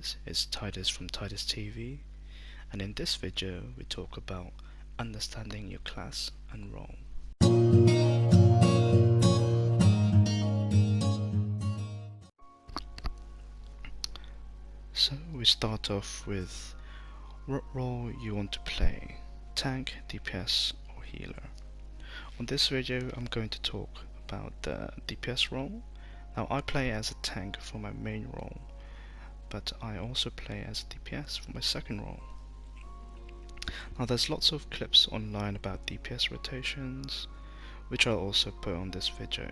guys, it's Titus from Titus TV, and in this video we talk about understanding your class and role. So we start off with what role you want to play, tank, DPS or healer. On this video I'm going to talk about the DPS role. Now I play as a tank for my main role, but I also play as a DPS for my second role. Now there's lots of clips online about DPS rotations, which I'll also put on this video,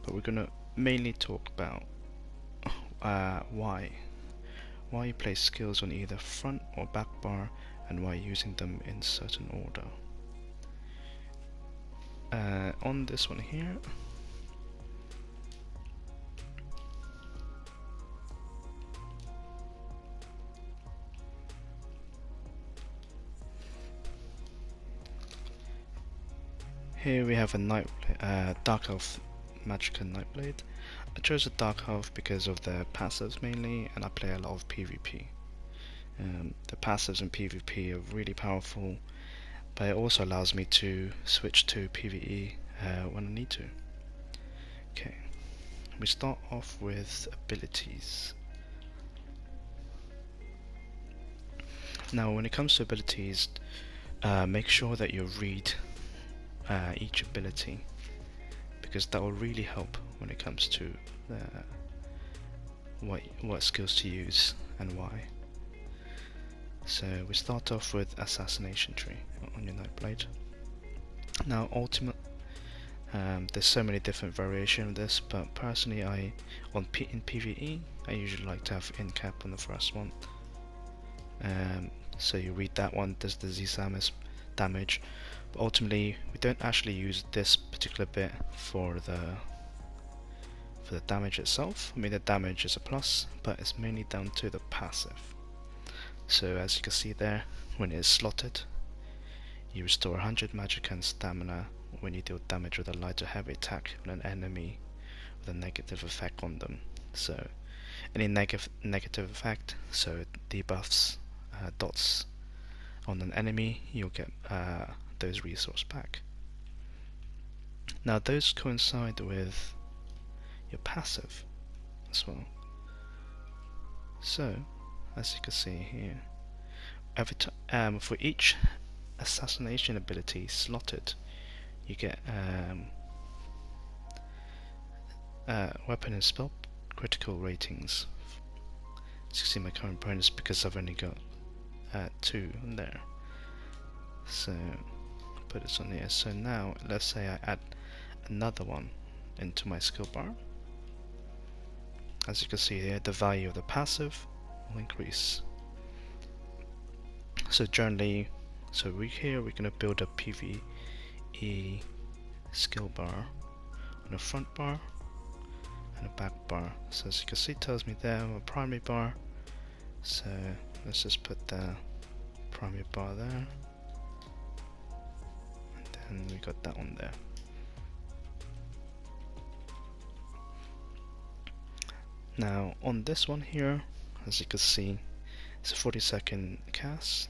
but we're gonna mainly talk about why you place skills on either front or back bar and why using them in certain order. On this one here, we have a Dark Elf Magicka Nightblade. I chose a Dark Elf because of their passives mainly, and I play a lot of PvP. The passives in PvP are really powerful, but it also allows me to switch to PvE when I need to. Okay, we start off with abilities. Now when it comes to abilities, make sure that you read each ability, because that will really help when it comes to what skills to use and why. So we start off with Assassination Tree on your Nightblade. Now ultimate, there's so many different variations of this, but personally in PvE I usually like to have in cap on the first one. So you read that one, does the Z-Samus damage, but ultimately we don't actually use this particular bit for the damage itself. I mean, the damage is a plus, but it's mainly down to the passive. So as you can see there, when it is slotted, you restore 100 magic and stamina when you deal damage with a light or heavy attack on an enemy with a negative effect on them. So any negative effect, so it debuffs dots on an enemy, you'll get those resources back. Now those coincide with your passive as well. So as you can see here, for each assassination ability slotted, you get weapon and spell critical ratings. As you can see, my current bonus, because I've only got 2 on there. So put this on here. So now let's say I add another one into my skill bar. As you can see here, the value of the passive will increase. So generally, we're going to build a PvE skill bar on a front bar and a back bar. So as you can see, it tells me there a primary bar. So let's just put the primary bar there, and then we got that one there. Now on this one here, as you can see, it's a 40-second cast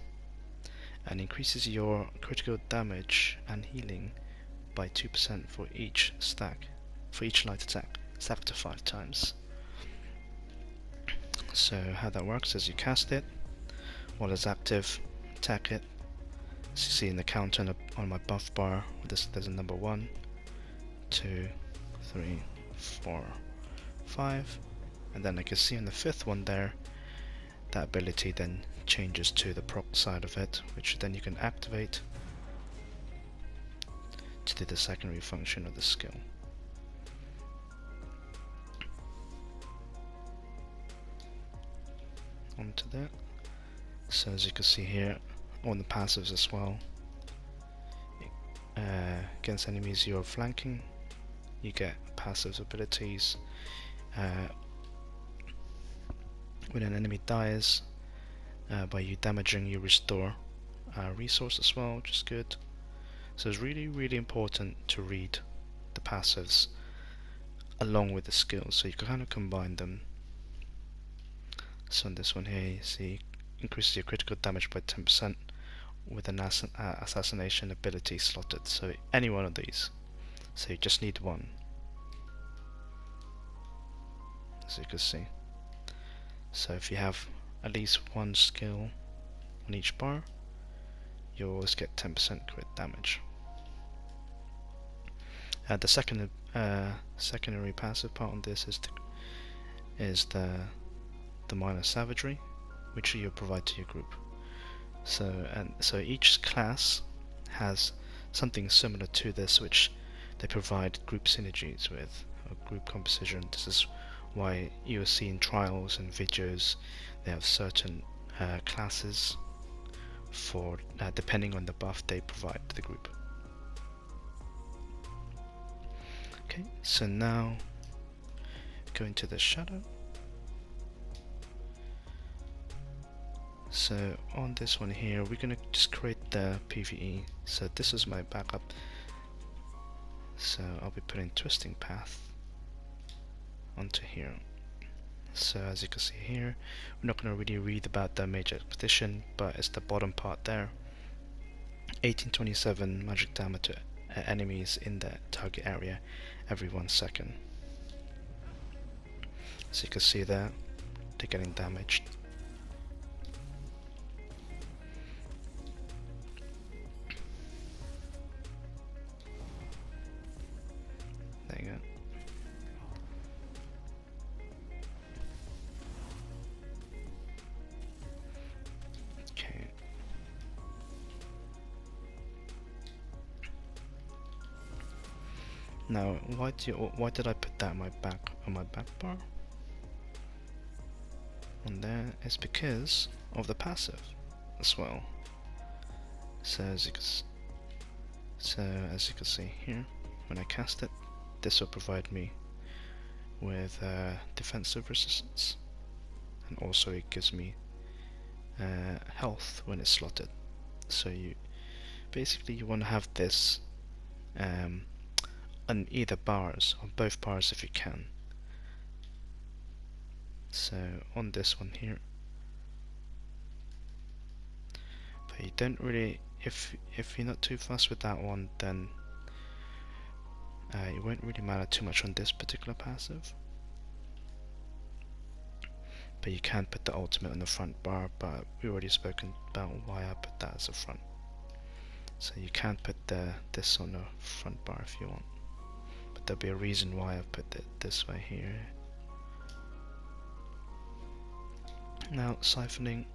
and increases your critical damage and healing by 2% for each stack, for each light attack, stacked to 5 times. So how that works is you cast it while it's active, attack it. As you see in the counter on my buff bar, there's a number 1, 2, 3, 4, 5, and then I can see on the 5th one there, that ability then changes to the proc side of it, which then you can activate to do the secondary function of the skill. Onto that. So as you can see here, on the passives as well, against enemies you're flanking, you get passive abilities. When an enemy dies, by you damaging, you restore resource as well, which is good. So it's really important to read the passives along with the skills, so you can kind of combine them. So on this one here, you see increases your critical damage by 10% with an assassination ability slotted. So any one of these. So you just need one, as you can see. So if you have at least one skill on each bar, you always get 10% crit damage. The secondary passive part on this is the minor savagery, which you provide to your group. So each class has something similar to this, which they provide group synergies with, or group composition. This is why you will see in trials and videos they have certain classes for depending on the buff they provide to the group. Okay, so now go into the shadow. So on this one here, we're gonna just create the PvE. So this is my backup. So I'll be putting twisting path onto here. So as you can see here, we're not gonna really read about the major expedition, but it's the bottom part there. 1827 magic damage to enemies in the target area every 1 second. So you can see there, they're getting damaged. There you go. Okay. Now, why did I put that on my back bar? On there, it's because of the passive as well. So as you can see here, when I cast it, this will provide me with defensive resistance, and also it gives me health when it's slotted. So you want to have this on either bars, on both bars if you can. So on this one here, but you don't really, if you're not too fussed with that one, then it won't really matter too much on this particular passive. But you can put the ultimate on the front bar, but we already spoken about why I put that as a front. So you can put this on the front bar if you want, but there'll be a reason why I put it this way here. Now siphoning.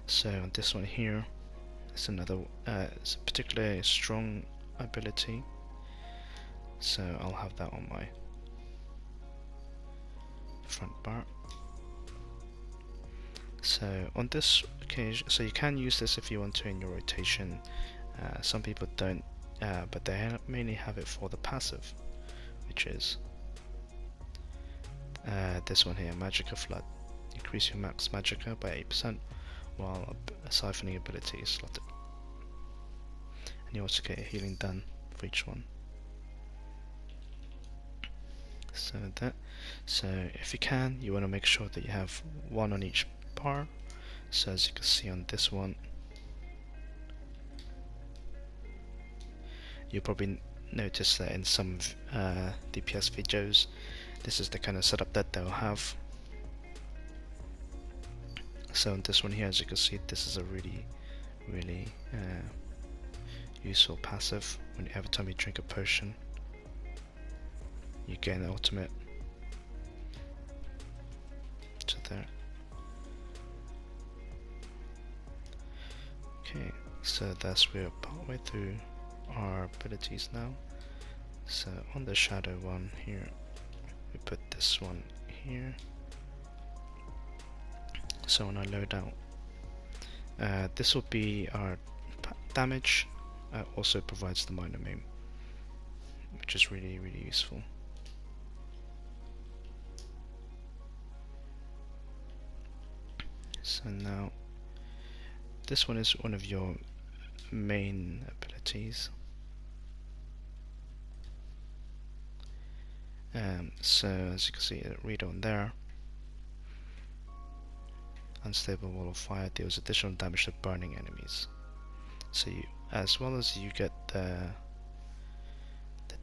So on this one here, it's another, it's a particularly strong ability. So I'll have that on my front bar. So on this occasion, so you can use this if you want to in your rotation. Some people don't, but they mainly have it for the passive, which is this one here, Magicka Flood. Increase your max Magicka by 8% while a siphoning ability is slotted. And you also get a healing done for each one. So if you can, you want to make sure that you have one on each bar. So as you can see on this one, you'll probably notice that in some DPS videos, this is the kind of setup that they'll have. So on this one here, as you can see, this is a really useful passive. When every time you drink a potion, you get an ultimate to there. Okay, so we're partway through our abilities now. So on the shadow one here, we put this one here. So when I load out, this will be our damage. Also provides the minor maim, which is really useful. So now this one is one of your main abilities. So as you can see, read on there. unstable wall of fire deals additional damage to burning enemies. So you, as well as you get the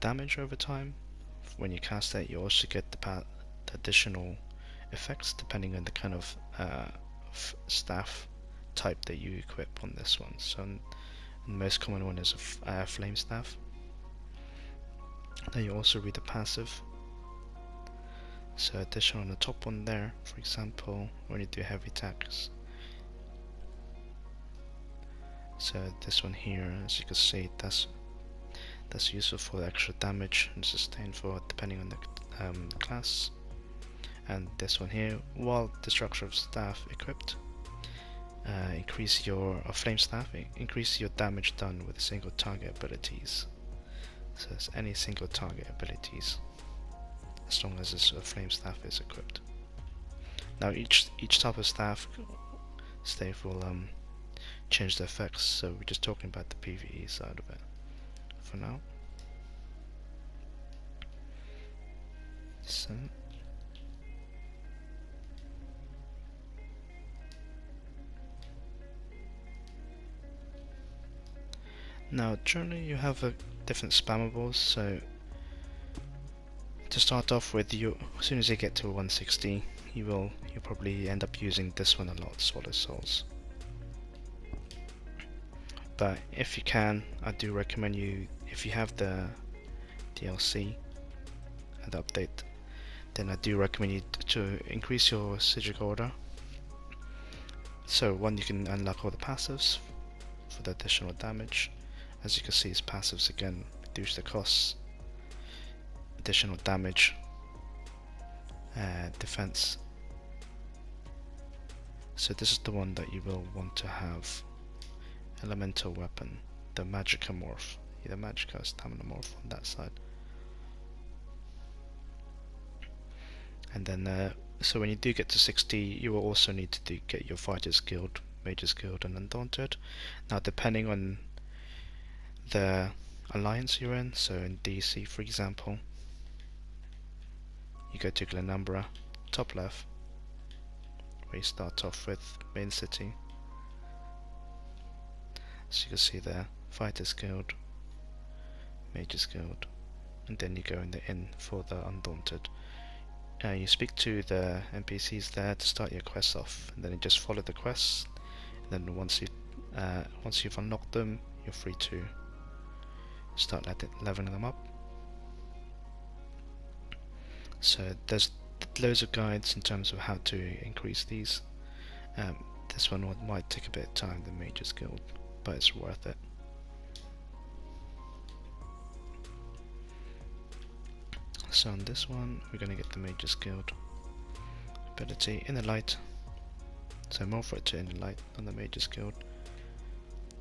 damage over time when you cast that, you also get the additional effects depending on the kind of staff type that you equip on this one. So the most common one is a flame staff. Then you also read the passive. So additional on the top one there, for example, when you do heavy attacks. So this one here, as you can see, that's useful for the extra damage and sustain for depending on the class. And this one here, while destruction of staff equipped, increase your flame staff, increase your damage done with single target abilities. So it's any single target abilities, as long as this flame staff is equipped. Now each type of staff will change the effects, so we're just talking about the PvE side of it for now. So now generally you have different spammables, so to start off with, as soon as you get to 160, you'll probably end up using this one a lot, Swallow Souls. But if you can, I do recommend you, if you have the DLC and the update, then I do recommend you to increase your Sigil order. So one, you can unlock all the passives for the additional damage. As you can see, his passives again reduce the costs, additional damage, defense. So this is the one that you will want to have. Elemental weapon, the Magicka morph, either Magicka or Stamina morph on that side. And then, so when you do get to 60, you will also need to get your Fighter's Guild, Mage's Guild, and Undaunted. Now, depending on the alliance you're in, so in DC, for example, you go to Glenumbra, top left, where you start off with main city. So you can see there, Fighter's Guild, Mage's Guild, and then you go in the inn for the Undaunted. You speak to the NPCs there to start your quests off, and then you just follow the quests. And then once you've unlocked them, you're free to start leveling them up. So there's loads of guides in terms of how to increase these. This one might take a bit of time, the Mage's Guild, but it's worth it. So on this one, we're going to get the Mage's Guild ability in the light. So more for it to in the light on the Mage's Guild.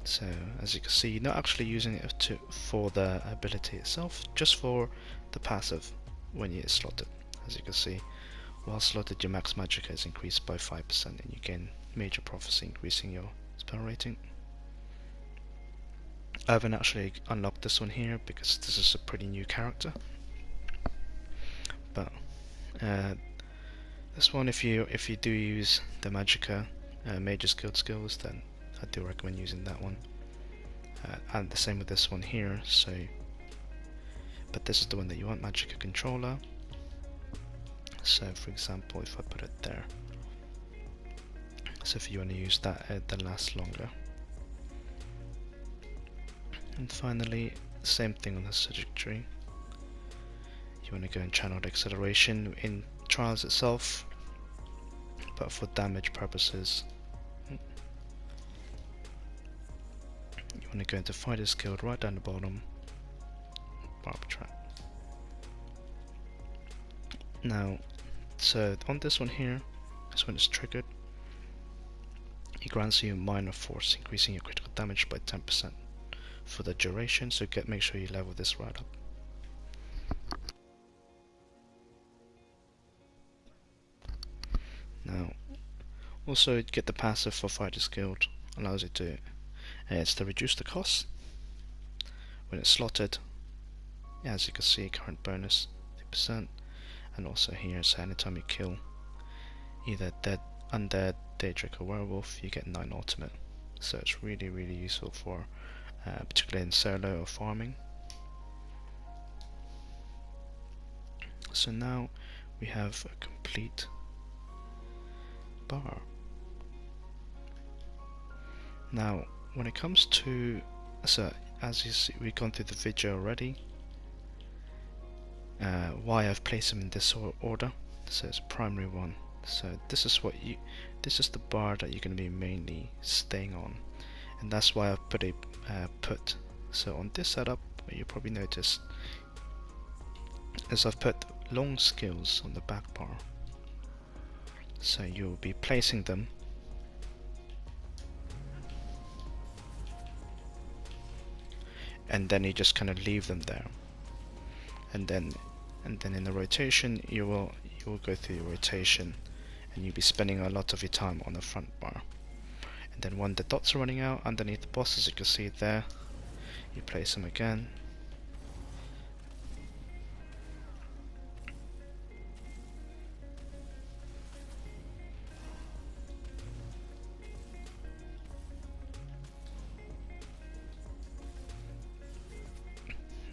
So as you can see, you're not actually using it for the ability itself, just for the passive when you're slotted. As you can see, while slotted, your max magicka is increased by 5% and you gain major prophecy, increasing your spell rating. I haven't actually unlocked this one here because this is a pretty new character. But this one, if you do use the Magicka Mage's Guild skills, then I do recommend using that one. And the same with this one here. So, but this is the one that you want, Magicka Controller. So, for example, if I put it there, so if you want to use that, that lasts longer. And finally, same thing on the Sigil tree. You want to go and channel the acceleration in Trials itself, but for damage purposes, you want to go into Fighter's Guild right down the bottom, Barb Trap. Now, so on this one here, this one is triggered. It grants you minor force, increasing your critical damage by 10% for the duration. So make sure you level this right up. Now, also get the passive for Fighter's Guild, allows you to, it's to reduce the cost when it's slotted. As you can see, current bonus 50%, and also here, so anytime you kill either dead Undead, Daedric or Werewolf, you get 9 ultimate. So it's really useful for particularly in solo or farming. So now we have a complete bar. Now when it comes to, so as you see, we've gone through the video already, why I've placed them in this order. So it's primary one. So this is the bar that you're going to be mainly staying on, and that's why I've put a put. So on this setup, you probably noticed is I've put long skills on the back bar. So you'll be placing them and then you just kind of leave them there, and then in the rotation you will go through your rotation, and you'll be spending a lot of your time on the front bar. And then when the dots are running out underneath the boss, as you can see there, you place them again.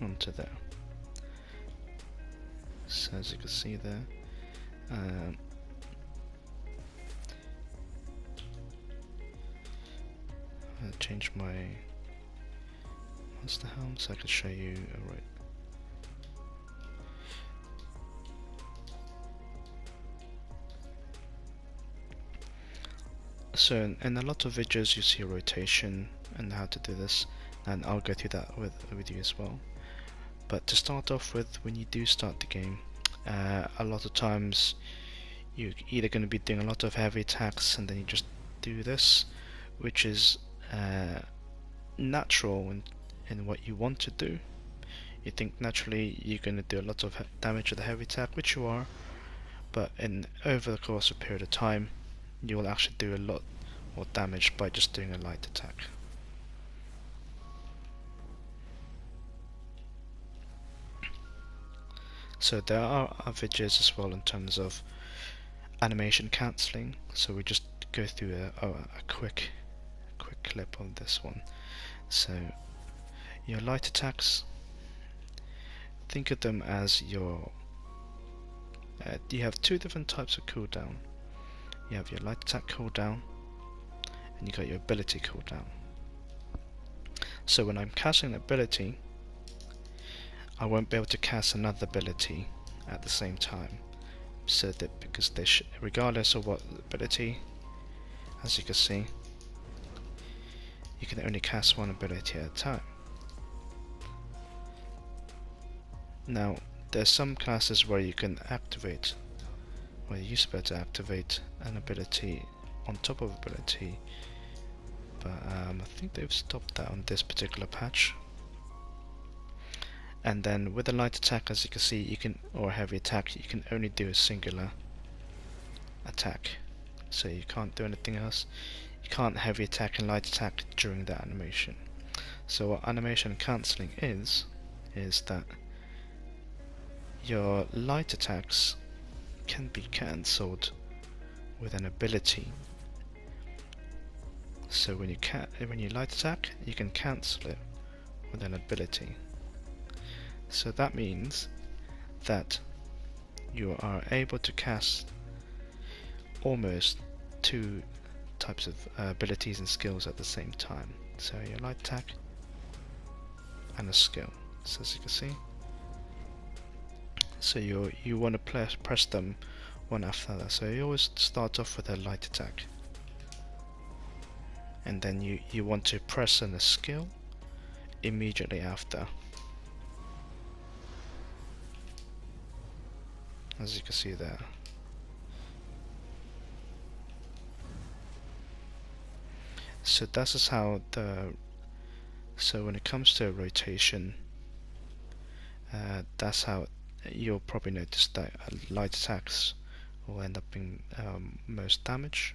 Onto there. So as you can see there, I'll change my monster helm so I can show you right. So in a lot of videos you see a rotation and how to do this, and I'll go through that with you as well. But to start off with, when you do start the game, a lot of times you're either going to be doing a lot of heavy attacks and then you just do this, which is natural in what you want to do. You think naturally you're going to do a lot of damage with a heavy attack, which you are, but over the course of a period of time you will actually do a lot more damage by just doing a light attack. So there are videos as well in terms of animation cancelling, so we just go through a quick clip on this one. So your light attacks, think of them as your you have two different types of cooldown. You have your light attack cooldown and you got your ability cooldown. So when I'm casting an ability, I won't be able to cast another ability at the same time, so that because they regardless of what ability, as you can see, you can only cast one ability at a time. Now there's some classes where you can activate, where you used to be able to activate an ability on top of ability, but I think they've stopped that on this particular patch. And then with a light attack, as you can see, or a heavy attack, you can only do a singular attack. So you can't do anything else. You can't heavy attack and light attack during that animation. So what animation cancelling is that your light attacks can be cancelled with an ability. So when you light attack, you can cancel it with an ability. So that means that you are able to cast almost two types of abilities and skills at the same time. So your light attack and a skill. So as you can see, so you want to press them one after the other. So you always start off with a light attack, and then you want to press on a skill immediately after. As you can see there. So that is how so when it comes to rotation, that's how you'll probably notice that light attacks will end up being most damage,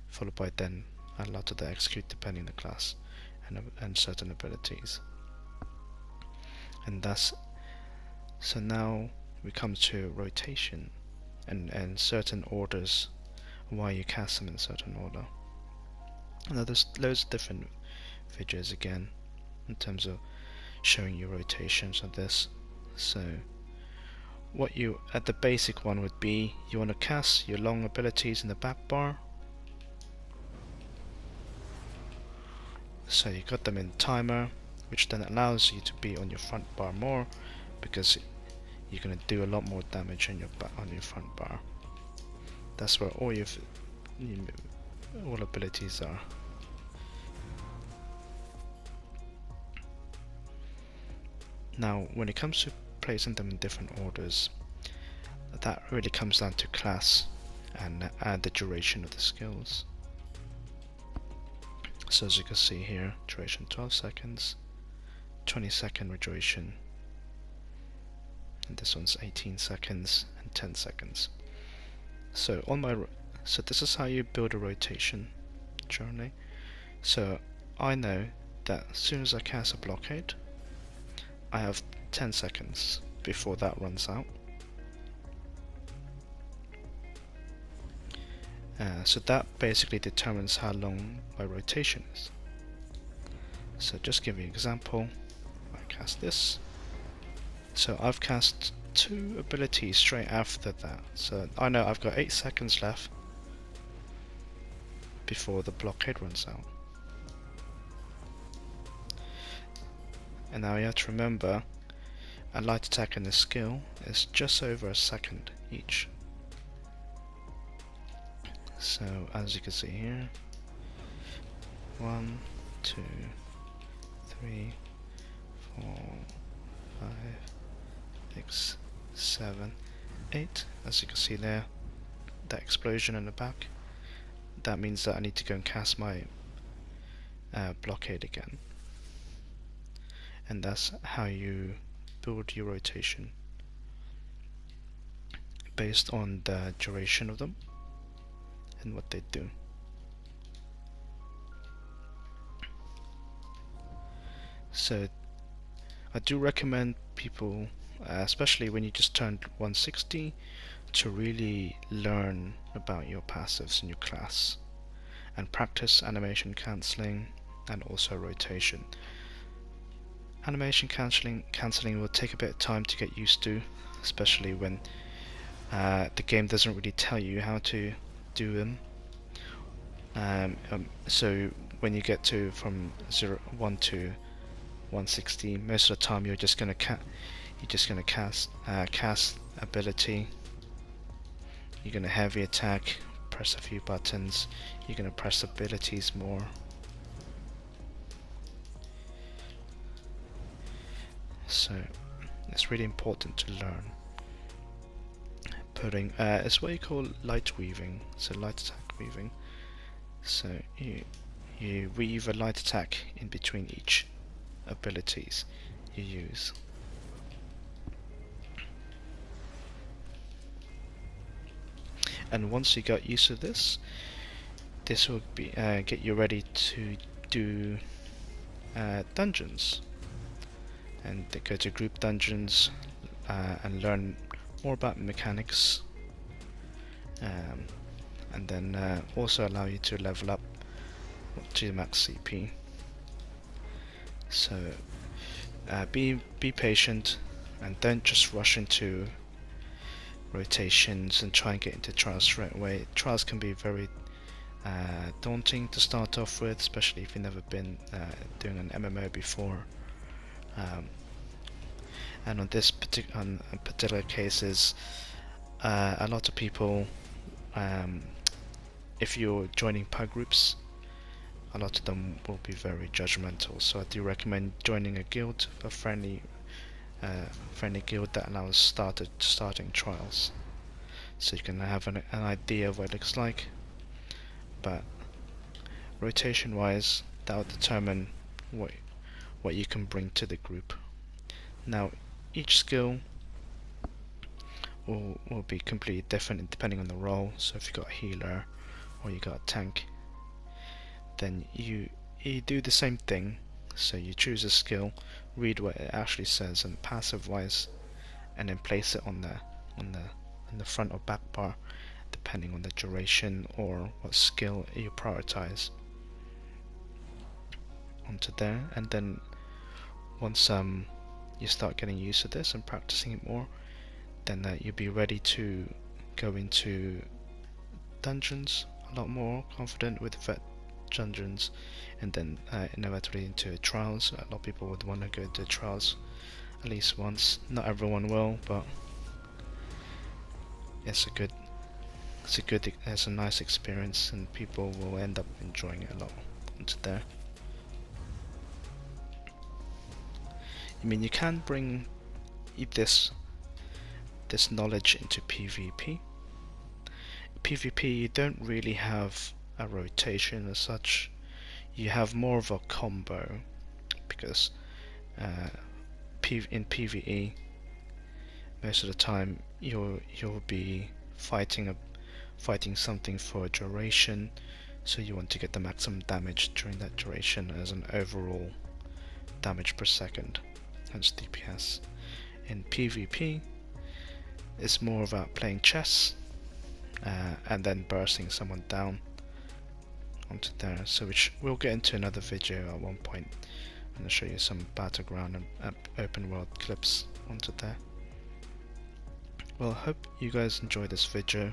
followed by then a lot of the execute depending on the class and certain abilities. And that's so now we come to rotation and certain orders why you cast them in a certain order. Now there's loads of different videos again in terms of showing you rotations of this. So what you at the basic one would be, you want to cast your long abilities in the back bar. So you got them in timer, which then allows you to be on your front bar more, because you're going to do a lot more damage on your front bar. That's where all all abilities are. Now when it comes to placing them in different orders, that really comes down to class and the duration of the skills. So as you can see here, duration 12 seconds, 20-second duration, and this one's 18 seconds and 10 seconds. So so this is how you build a rotation journey. So I know that as soon as I cast a blockade, I have 10 seconds before that runs out. So that basically determines how long my rotation is. So just give you an example. I cast this. So I've cast 2 abilities straight after that. So I know I've got 8 seconds left before the blockade runs out. And now you have to remember, a light attack and a skill is just over a second each. So as you can see here, 1, 2, 3, 4, 5, 6, 7, 8. As you can see there, that explosion in the back, that means that I need to go and cast my blockade again. And that's how you build your rotation, based on the duration of them and what they do. So I do recommend people, especially when you just turned 160, to really learn about your passives in your class and practice animation cancelling and also rotation. Animation cancelling will take a bit of time to get used to, especially when the game doesn't really tell you how to do them. So when you get to from 1 to 160, most of the time you're just gonna cast ability. You're gonna heavy attack, press a few buttons. You're gonna press abilities more. So it's really important to learn. It's what you call light weaving, so light attack weaving. So you weave a light attack in between each abilities you use. And once you got used to this will be get you ready to do dungeons, and they go to group dungeons and learn more about mechanics, and then also allow you to level up to max CP. So be patient and don't just rush into rotations and try and get into trials straight away. Trials can be very daunting to start off with, especially if you've never been doing an MMO before. And on this particular cases, a lot of people, if you're joining pub groups, a lot of them will be very judgmental. So I do recommend joining a guild, a friendly guild that allows starting trials, so you can have an idea of what it looks like. But rotation wise, that will determine what you can bring to the group. Now each skill will be completely different depending on the role. So if you've got a healer or you got a tank, then you do the same thing. So you choose a skill, read what it actually says and passive wise, and then place it on the front or back bar, depending on the duration or what skill you prioritize onto there. And then once you start getting used to this and practicing it more, then you'll be ready to go into dungeons a lot more confident with vet dungeons, and then inevitably into trials. A lot of people would want to go to trials at least once. Not everyone will, but it's a nice experience, and people will end up enjoying it a lot onto there. I mean, you can bring this knowledge into PvP. PvP, you don't really have a rotation as such. You have more of a combo, because in PvE, most of the time you'll be fighting something for a duration, so you want to get the maximum damage during that duration as an overall damage per second, hence DPS. In PvP, it's more about playing chess and then bursting someone down onto there, so which we'll get into another video at one point. I'm going to show you some battleground and open world clips onto there. Well, I hope you guys enjoyed this video.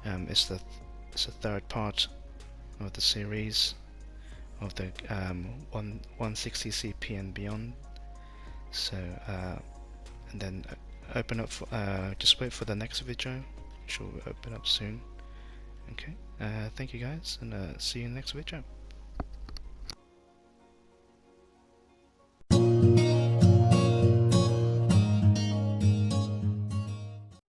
It's the third part of the series of the 160 CP and beyond. So and then open up for, just wait for the next video, which will open up soon. Okay, thank you guys, and see you in the next video.